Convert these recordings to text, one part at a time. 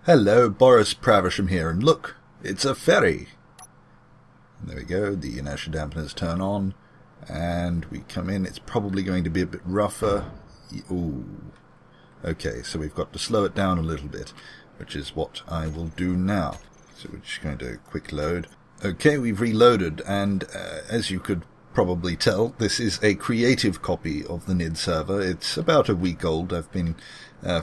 Hello, Boris Pravisham here, and look, it's a ferry. And there we go, the inertia dampeners turn on, and we come in. It's probably going to be a bit rougher. Ooh. Okay, so we've got to slow it down a little bit, which is what I will do now. So we're just going to quick load. Okay, we've reloaded, and as you could probably tell, this is a creative copy of the Nidd server. It's about a week old. I've been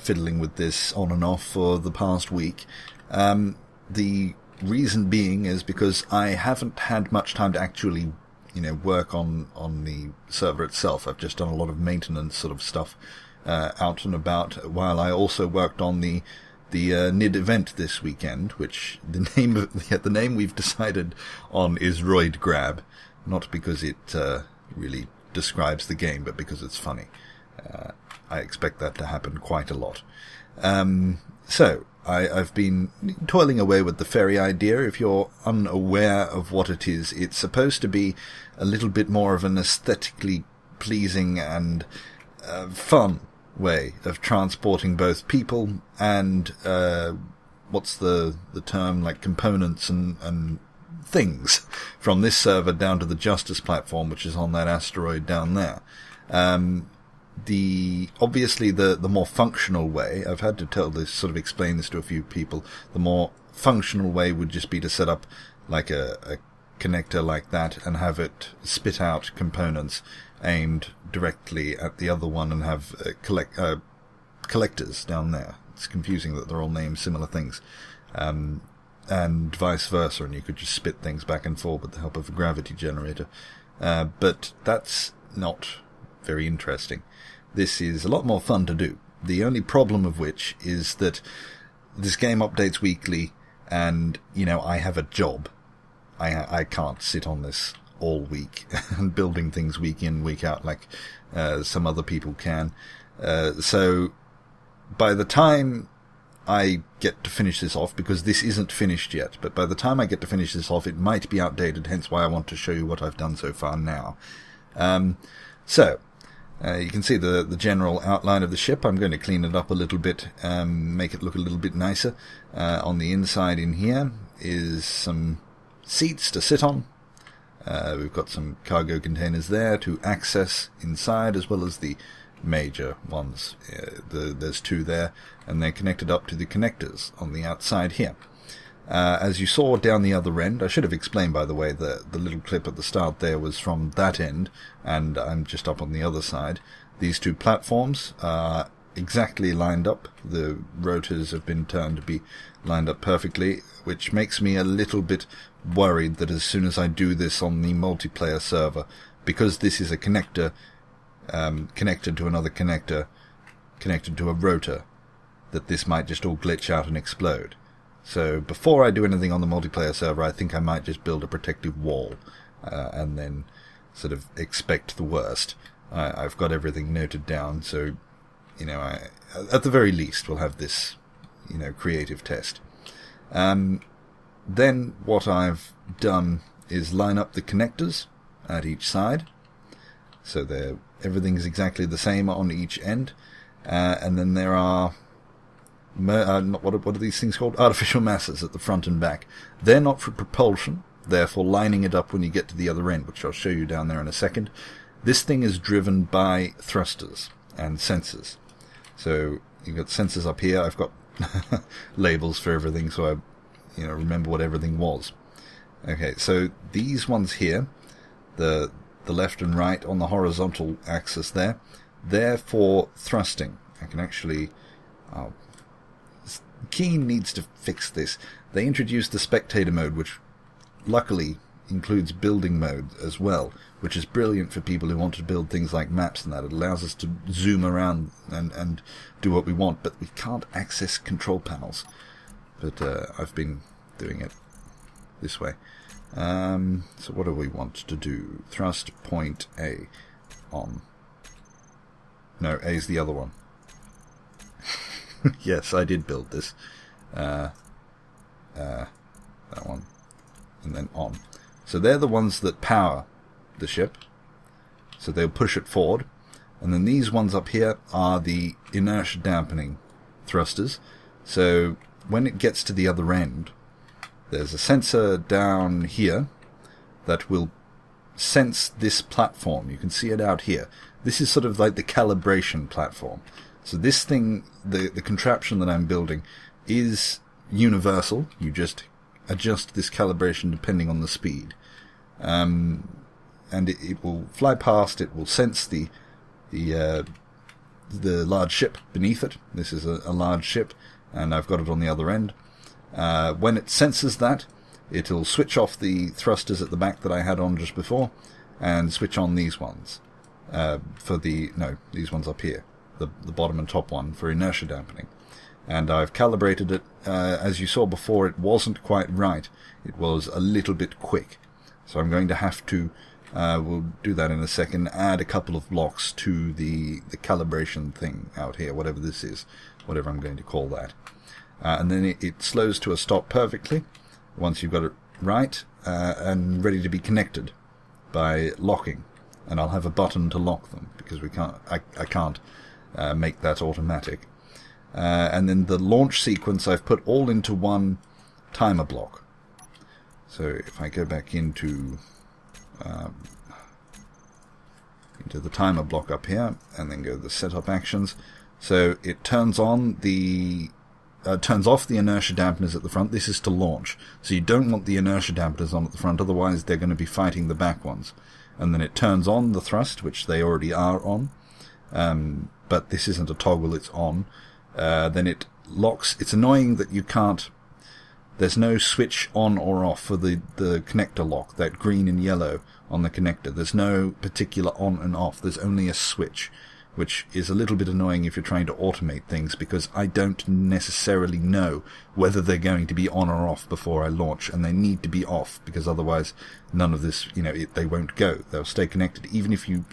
fiddling with this on and off for the past week. The reason being is because I haven't had much time to actually, work on the server itself. I've just done a lot of maintenance sort of stuff out and about, while I also worked on the Nidd event this weekend, which the name we've decided on is Roid Grab, not because it really describes the game, but because it's funny. I expect that to happen quite a lot. So I've been toiling away with the ferry idea. If you're unaware of what it is, it's supposed to be a little bit more of an aesthetically pleasing and fun way of transporting both people and what's the term, like components and things from this server down to the Justice platform, which is on that asteroid down there. Obviously the more functional way, I've had to explain this to a few people, the more functional way would just be to set up like a connector like that and have it spit out components aimed directly at the other one and have collectors down there. It's confusing that they're all named similar things. And vice versa, and you could just spit things back and forth with the help of a gravity generator. But that's not very interesting. This is a lot more fun to do. The only problem of which is that this game updates weekly, and, I have a job. I can't sit on this all week and building things week in, week out like some other people can. So by the time I get to finish this off, because this isn't finished yet, but by the time I get to finish this off, it might be outdated, hence why I want to show you what I've done so far now. You can see the general outline of the ship. I'm going to clean it up a little bit, make it look a little bit nicer. On the inside in here is some seats to sit on. We've got some cargo containers there to access inside, as well as the major ones. There's two there, and they're connected up to the connectors on the outside here. As you saw down the other end, I should have explained, by the way, the little clip at the start there was from that end, and I'm just up on the other side. These two platforms are exactly lined up. The rotors have been turned to be lined up perfectly, which makes me a little bit worried that as soon as I do this on the multiplayer server, because this is a connector connected to another connector connected to a rotor, that this might just all glitch out and explode. So before I do anything on the multiplayer server, I think I might just build a protective wall and then sort of expect the worst. I've got everything noted down, so at the very least we'll have this creative test. Then what I've done is line up the connectors at each side, so everything's exactly the same on each end, and then there are what are these things called? Artificial masses at the front and back. They're not for propulsion, they're for lining it up when you get to the other end, which I'll show you down there in a second. This thing is driven by thrusters and sensors. So you've got sensors up here. I've got labels for everything, so I remember what everything was. Okay, so these ones here, the left and right on the horizontal axis there, they're for thrusting. I can actually... Keen needs to fix this. They introduced the spectator mode, which luckily includes building mode as well, which is brilliant for people who want to build things like maps and that. It allows us to zoom around and do what we want, but we can't access control panels. But I've been doing it this way. So what do we want to do? Thrust point A on. No, A is the other one. Yes, I did build this. That one. And then on. So they're the ones that power the ship. So they'll push it forward. And then these ones up here are the inertia dampening thrusters. So when it gets to the other end, there's a sensor down here that will sense this platform. You can see it out here. This is sort of like the calibration platform. So this thing, the contraption that I'm building, is universal. You just adjust this calibration depending on the speed. And it will fly past, it will sense the large ship beneath it. This is a large ship, and I've got it on the other end. When it senses that, it'll switch off the thrusters at the back that I had on just before, and switch on these ones. These ones up here. The bottom and top one for inertia dampening. And I've calibrated it. As you saw before, it wasn't quite right. It was a little bit quick. So I'm going to have to, we'll do that in a second, add a couple of blocks to the calibration thing out here, whatever this is, whatever I'm going to call that. And then it slows to a stop perfectly once you've got it right and ready to be connected by locking. And I'll have a button to lock them because I can't make that automatic. And then the launch sequence I've put all into one timer block. So if I go back into the timer block up here, and then go to the setup actions, so it turns on turns off the inertia dampeners at the front. This is to launch, so you don't want the inertia dampeners on at the front, otherwise they're going to be fighting the back ones. And then it turns on the thrust, which they already are on, but this isn't a toggle, it's on. Then it locks. It's annoying that you can't, there's no switch on or off for the connector lock, that green and yellow on the connector. There's no particular on and off, there's only a switch, which is a little bit annoying if you're trying to automate things, because I don't necessarily know whether they're going to be on or off before I launch, and they need to be off, because otherwise none of this, they won't go. They'll stay connected, even if you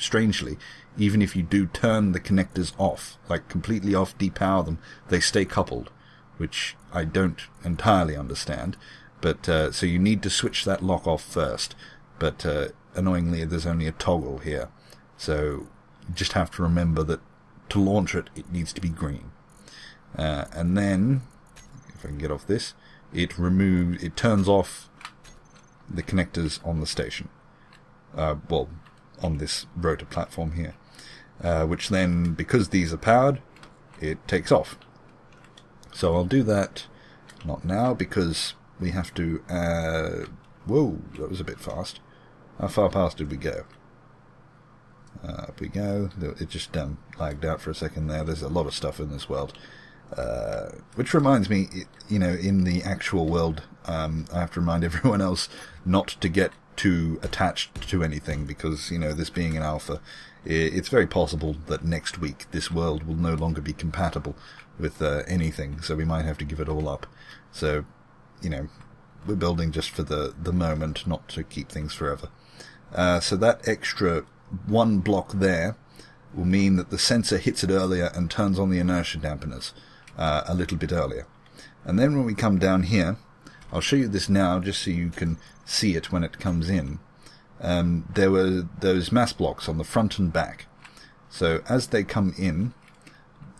do turn the connectors off, like completely off, depower them, they stay coupled, which I don't entirely understand. But so you need to switch that lock off first, but annoyingly there's only a toggle here, so you just have to remember that to launch it, it needs to be green. And then, if I can get off this, it turns off the connectors on the station. On this rotor platform here. Which then, because these are powered, it takes off. So I'll do that, not now, because we have to, whoa, that was a bit fast. How far past did we go? Up we go. It just lagged out for a second there. There's a lot of stuff in this world. Which reminds me, in the actual world, I have to remind everyone else not to get too attached to anything, because, this being an alpha, it's very possible that next week this world will no longer be compatible with anything, so we might have to give it all up. So, we're building just for the moment, not to keep things forever. So that extra one block there will mean that the sensor hits it earlier and turns on the inertia dampeners a little bit earlier. And then when we come down here, I'll show you this now just so you can see it when it comes in. There were those mass blocks on the front and back. So as they come in,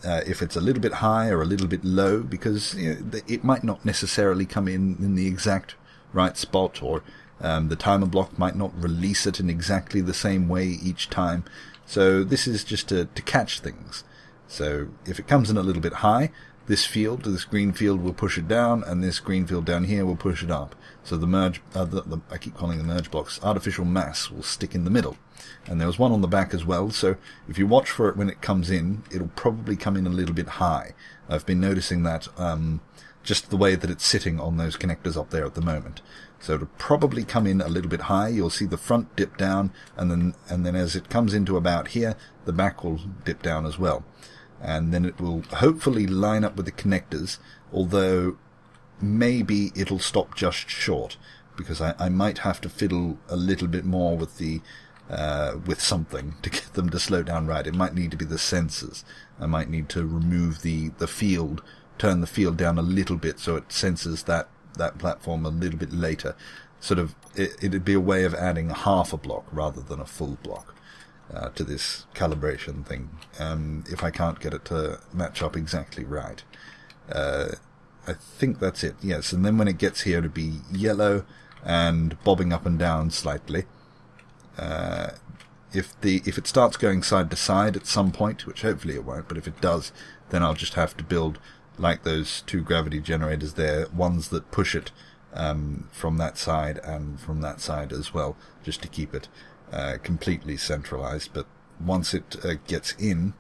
if it's a little bit high or a little bit low, because it might not necessarily come in the exact right spot, or the timer block might not release it in exactly the same way each time. So this is just to catch things. So if it comes in a little bit high, this green field will push it down, and this green field down here will push it up. So the merge, I keep calling the merge blocks, artificial mass will stick in the middle. And there was one on the back as well, so if you watch for it when it comes in, it'll probably come in a little bit high. I've been noticing that just the way that it's sitting on those connectors up there at the moment. So it'll probably come in a little bit high. You'll see the front dip down, and then as it comes into about here, the back will dip down as well. And then it will hopefully line up with the connectors, although maybe it'll stop just short, because I might have to fiddle a little bit more with with something to get them to slow down right. It might need to be the sensors. I might need to remove the field, turn the field down a little bit so it senses that platform a little bit later. Sort of, it'd be a way of adding half a block rather than a full block to this calibration thing, if I can't get it to match up exactly right. I think that's it, yes. And then when it gets here, it'll be yellow and bobbing up and down slightly. If it starts going side to side at some point, which hopefully it won't, but if it does, then I'll just have to build, like those 2 gravity generators there, ones that push it from that side and from that side as well, just to keep it completely centralized. But once it gets in,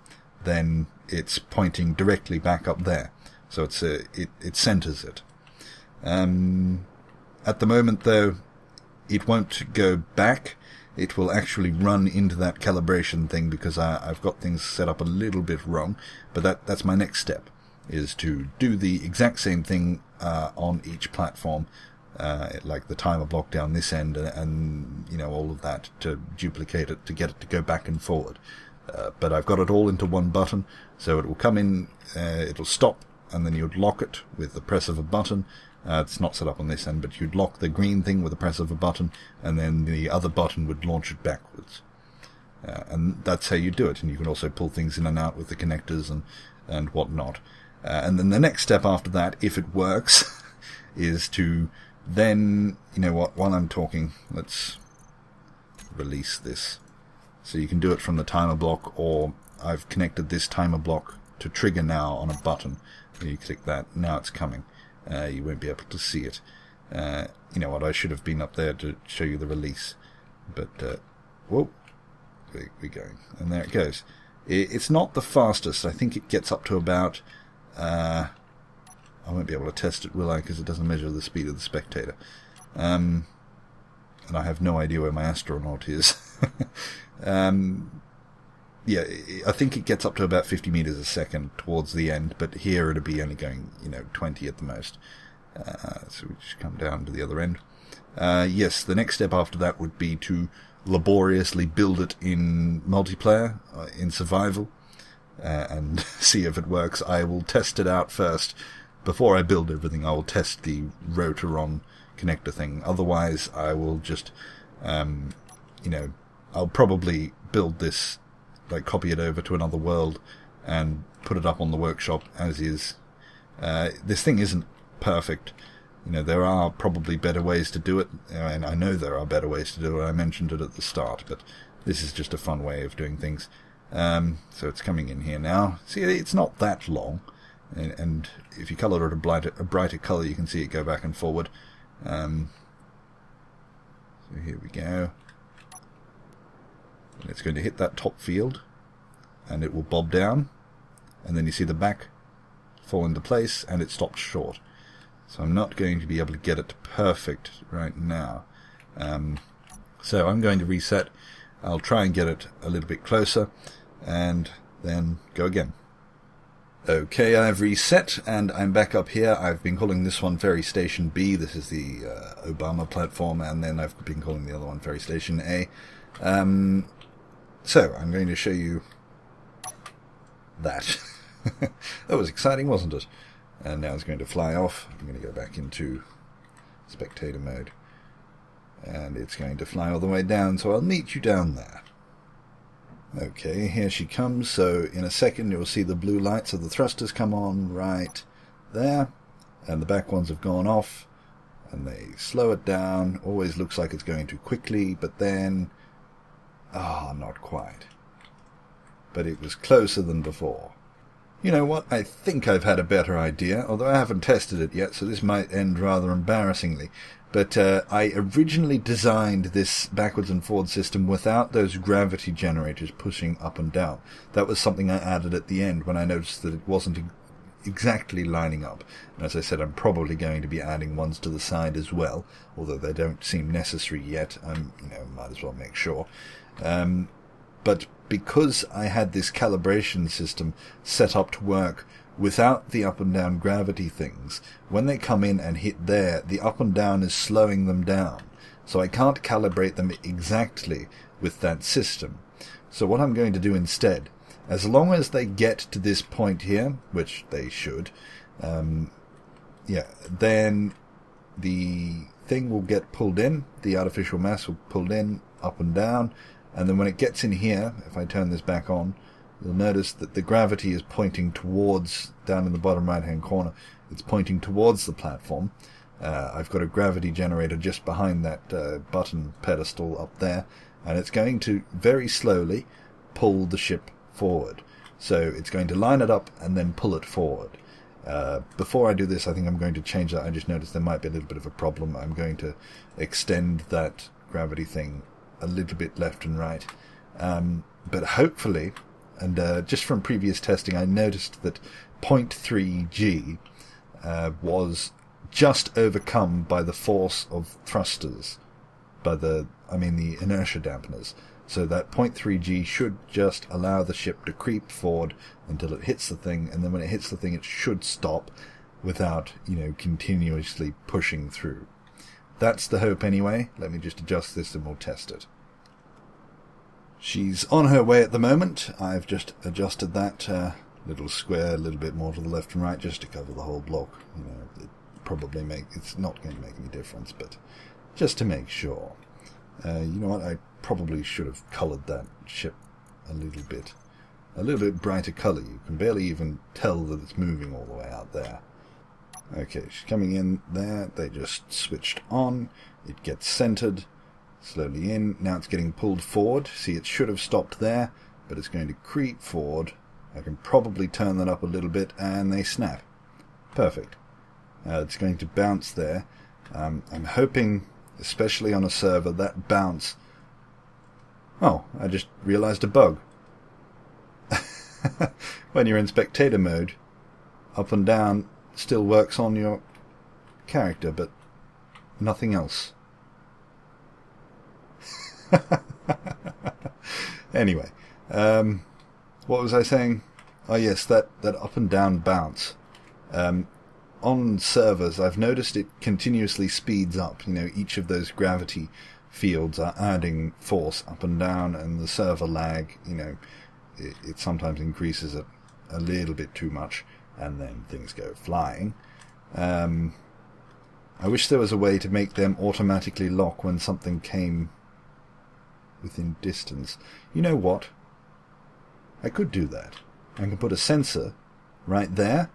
then it's pointing directly back up there, so it centers it. At the moment, though, it won't go back. It will actually run into that calibration thing because I've got things set up a little bit wrong. But that's my next step, is to do the exact same thing on each platform, like the timer block down this end and all of that, to duplicate it, to get it to go back and forward. But I've got it all into one button, so it will come in, it'll stop, and then you'd lock it with the press of a button. It's not set up on this end, but you'd lock the green thing with the press of a button, and then the other button would launch it backwards. And that's how you do it. And you can also pull things in and out with the connectors and whatnot. And then the next step after that, if it works, is to then, while I'm talking, let's release this. So you can do it from the timer block, or I've connected this timer block to trigger now on a button. You click that, now it's coming. You won't be able to see it. You know what, I should have been up there to show you the release. But, whoa, we're going. And there it goes. It's not the fastest. I think it gets up to about... I won't be able to test it, will I? Because it doesn't measure the speed of the spectator. And I have no idea where my astronaut is. Yeah, I think it gets up to about 50 meters a second towards the end, but here it'll be only going, 20 at the most. So we just come down to the other end. Yes, the next step after that would be to laboriously build it in multiplayer, in survival, and see if it works. I will test it out first. Before I build everything, I will test the rotor-on connector thing. Otherwise, I will just, I'll probably build this, like copy it over to another world and put it up on the workshop as is. This thing isn't perfect. There are probably better ways to do it, and I know there are better ways to do it. I mentioned it at the start, but this is just a fun way of doing things. So it's coming in here now. See, it's not that long, and if you color it a brighter color, you can see it go back and forward. So here we go. And it's going to hit that top field, and it will bob down, and then you see the back fall into place, and it stops short. So I'm not going to be able to get it perfect right now. So I'm going to reset. I'll try and get it a little bit closer, and then go again. Okay, I've reset, and I'm back up here. I've been calling this one Ferry Station B. This is the Obama platform, and then I've been calling the other one Ferry Station A. So, I'm going to show you that. That was exciting, wasn't it? And now it's going to fly off. I'm going to go back into spectator mode. And it's going to fly all the way down, so I'll meet you down there. Okay, here she comes. So, in a second, you'll see the blue lights of the thrusters come on right there. And the back ones have gone off. And they slow it down. Always looks like it's going too quickly, but then... not quite. But it was closer than before. You know what? I think I've had a better idea, although I haven't tested it yet, so this might end rather embarrassingly. But I originally designed this backwards and forward system without those gravity generators pushing up and down. That was something I added at the end when I noticed that it wasn't exactly lining up. And as I said, I'm probably going to be adding ones to the side as well, although they don't seem necessary yet. Might as well make sure. But because I had this calibration system set up to work without the up and down gravity things, when they come in and hit there, the up and down is slowing them down. So I can't calibrate them exactly with that system. So what I'm going to do instead, as long as they get to this point here, which they should, then the thing will get pulled in, the artificial mass will pull in, up and down, and then when it gets in here, if I turn this back on, you'll notice that the gravity is pointing towards, down in the bottom right-hand corner, it's pointing towards the platform. I've got a gravity generator just behind that button pedestal up there, and it's going to very slowly pull the ship forward. So it's going to line it up and then pull it forward. Before I do this, I think I'm going to change that. I just noticed there might be a little bit of a problem. I'm going to extend that gravity thing a little bit left and right. But hopefully, and just from previous testing, I noticed that 0.3 G was just overcome by the force of thrusters, the inertia dampeners. So that 0.3 G should just allow the ship to creep forward until it hits the thing, and then when it hits the thing, it should stop without, continuously pushing through. That's the hope anyway. Let me just adjust this and we'll test it. She's on her way at the moment. I've just adjusted that little square a little bit more to the left and right just to cover the whole block. It's not going to make any difference, but just to make sure. You know what? I probably should have coloured that ship a little bit brighter colour. You can barely even tell that it's moving all the way out there. Okay, she's coming in there. They just switched on. It gets centred. Slowly in. Now it's getting pulled forward. See, it should have stopped there, but it's going to creep forward. I can probably turn that up a little bit, and they snap. Perfect. It's going to bounce there. I'm hoping, especially on a server, that bounce... Oh, I just realised a bug. When you're in spectator mode, up and down still works on your character, but nothing else. Anyway, what was I saying? Oh yes, that up and down bounce. On servers, I've noticed it continuously speeds up. Each of those gravity fields are adding force up and down, and the server lag, it sometimes increases it a little bit too much, and then things go flying. I wish there was a way to make them automatically lock when something came within distance. You know what? I could do that. I can put a sensor right there,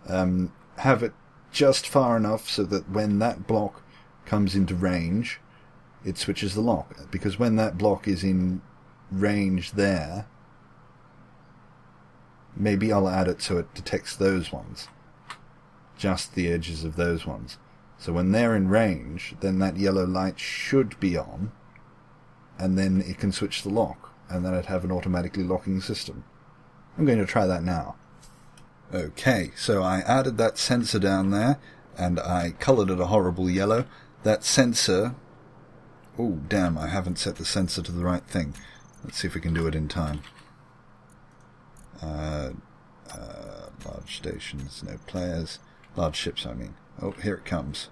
have it just far enough so that when that block comes into range, it switches the lock. Because when that block is in range there, maybe I'll add it so it detects those ones, just the edges of those ones. So when they're in range, then that yellow light should be on, and then it can switch the lock, and then I'd have an automatically locking system. I'm going to try that now. Okay, so I added that sensor down there, and I coloured it a horrible yellow. That sensor... Oh, damn, I haven't set the sensor to the right thing. Let's see if we can do it in time. Large stations, no players. Large ships, I mean. Oh, here it comes.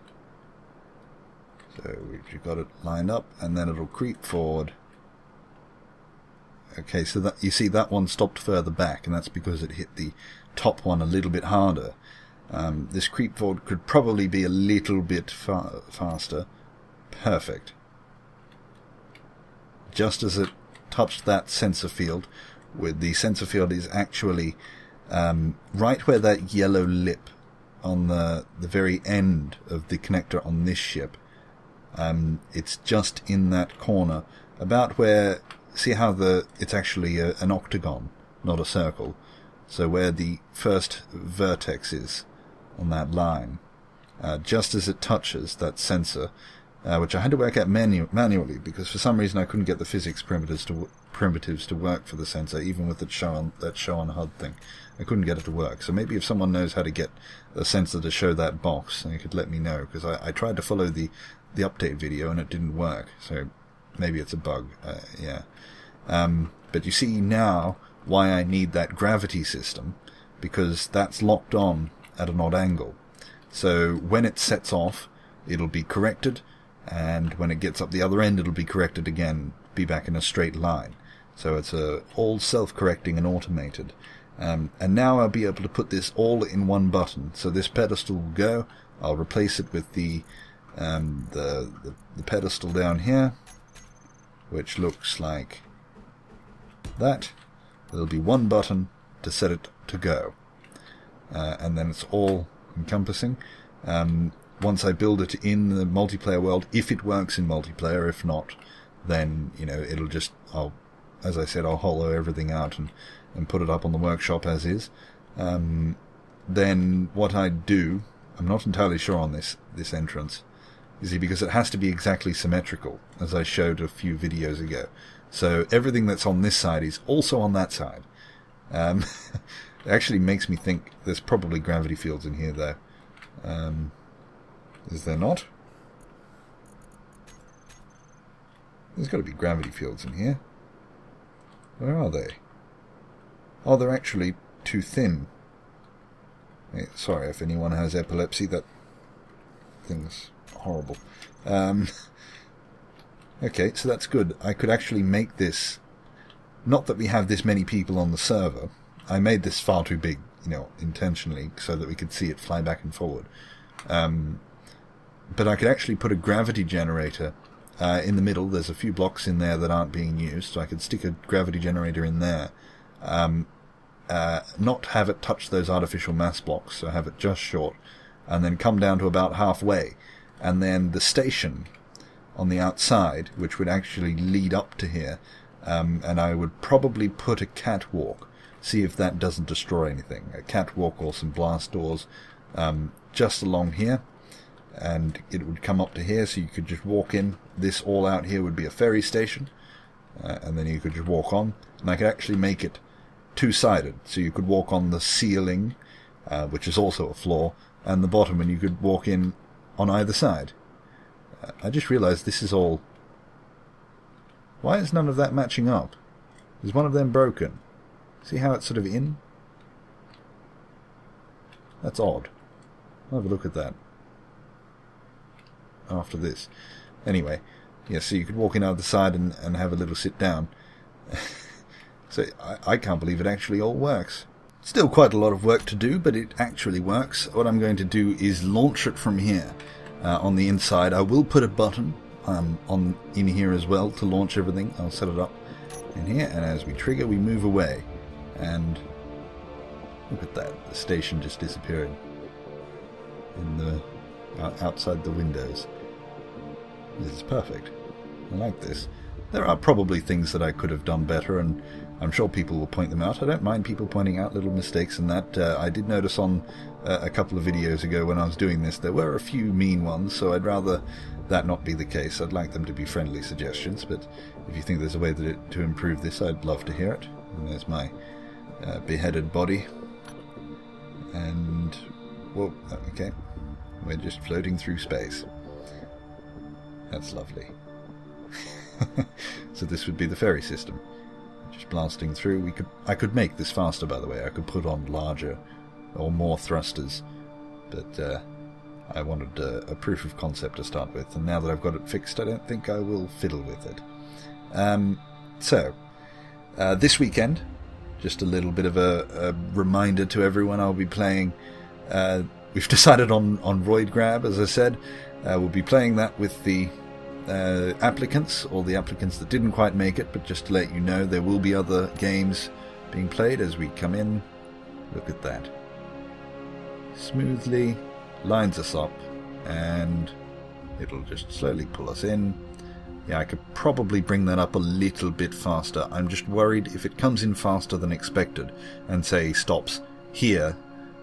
So we've got it lined up, and then it'll creep forward. Okay, so that you see that one stopped further back, and that's because it hit the top one a little bit harder. This creep forward could probably be a little bit faster. Perfect. Just as it touched that sensor field, with the sensor field is actually right where that yellow lip on the very end of the connector on this ship. It's just in that corner, about where... See how it's actually an octagon, not a circle. So where the first vertex is on that line, just as it touches that sensor, which I had to work out manually because for some reason I couldn't get the physics primitives to work for the sensor, even with that show on HUD thing. I couldn't get it to work. So maybe if someone knows how to get a sensor to show that box, they could let me know, because I tried to follow the update video and it didn't work. So maybe it's a bug. Yeah. But you see now why I need that gravity system, because that's locked on at an odd angle. So when it sets off, it'll be corrected, and when it gets up the other end, it'll be corrected again, be back in a straight line. So it's all self-correcting and automated. And now I'll be able to put this all in one button. So this pedestal will go. I'll replace it with the pedestal down here, which looks like that. There'll be one button to set it to go, and then it's all encompassing. Once I build it in the multiplayer world, if it works in multiplayer, if not, then, you know, it'll just, as I said, I'll hollow everything out and put it up on the workshop as is. Then what I do, I'm not entirely sure on this entrance, you see, because it has to be exactly symmetrical, as I showed a few videos ago. So everything that's on this side is also on that side. It actually makes me think there's probably gravity fields in here, though. Is there not? There's got to be gravity fields in here. Where are they? Oh, they're actually too thin. Hey, sorry if anyone has epilepsy, that thing's horrible. Okay, so that's good. I could actually make this... Not that we have this many people on the server. I made this far too big, you know, intentionally, so that we could see it fly back and forward. But I could actually put a gravity generator in the middle. There's a few blocks in there that aren't being used, so I could stick a gravity generator in there. Not have it touch those artificial mass blocks, so have it just short, and then come down to about halfway. And then the station on the outside, which would actually lead up to here, and I would probably put a catwalk, see if that doesn't destroy anything. A catwalk or some blast doors just along here, and it would come up to here, so you could just walk in. This all out here would be a ferry station, and then you could just walk on, and I could actually make it two-sided, so you could walk on the ceiling, which is also a floor, and the bottom, and you could walk in on either side. I just realized this is all... Why is none of that matching up? Is one of them broken? See how it's sort of in? That's odd. I'll have a look at that after this. Anyway, yeah, so you could walk in either side and have a little sit down. So I can't believe it actually all works. Still quite a lot of work to do, but it actually works. What I'm going to do is launch it from here. On the inside, I will put a button in here as well to launch everything. I'll set it up in here, and as we trigger, we move away. And look at that, the station just disappeared in the outside the windows. This is perfect. I like this. There are probably things that I could have done better, and I'm sure people will point them out. I don't mind people pointing out little mistakes and that. I did notice on a couple of videos ago when I was doing this, there were a few mean ones, so I'd rather that not be the case. I'd like them to be friendly suggestions, but if you think there's a way to improve this, I'd love to hear it. And there's my beheaded body. And, whoa, okay. We're just floating through space. That's lovely. So this would be the ferry system. Just blasting through. I could make this faster, by the way. I could put on larger or more thrusters, but I wanted a proof of concept to start with, and now that I've got it fixed, I don't think I will fiddle with it. So this weekend, just a little bit of a reminder to everyone, I'll be playing, we've decided on Roid Grab, as I said. We'll be playing that with the applicants, or the applicants that didn't quite make it, but just to let you know, there will be other games being played as we come in. Look at that. Smoothly lines us up, and it'll just slowly pull us in. Yeah, I could probably bring that up a little bit faster. I'm just worried if it comes in faster than expected and, say, stops here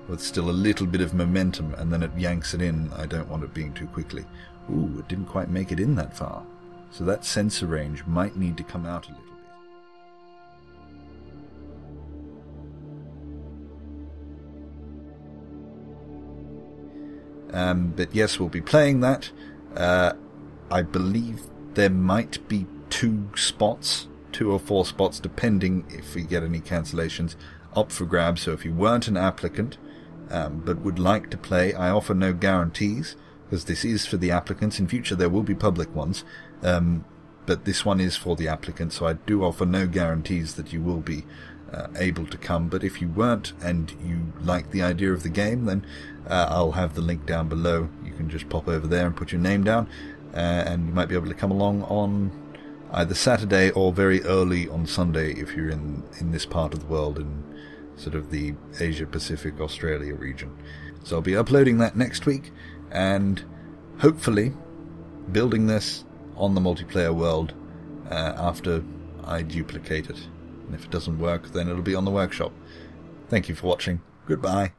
with still a little bit of momentum and then it yanks it in, I don't want it being too quickly. Ooh, it didn't quite make it in that far. So that sensor range might need to come out a little bit. But yes, we'll be playing that. I believe there might be 2 or 4 spots, depending if we get any cancellations, up for grabs. So if you weren't an applicant, but would like to play, I offer no guarantees, because this is for the applicants. In future there will be public ones, but this one is for the applicants, so I do offer no guarantees that you will be able to come. But if you weren't and you like the idea of the game, then I'll have the link down below. You can just pop over there and put your name down, and you might be able to come along on either Saturday or very early on Sunday if you're in this part of the world, in sort of the Asia Pacific Australia region. So I'll be uploading that next week, and hopefully building this on the multiplayer world after I duplicate it. And if it doesn't work, then it'll be on the workshop. Thank you for watching. Goodbye.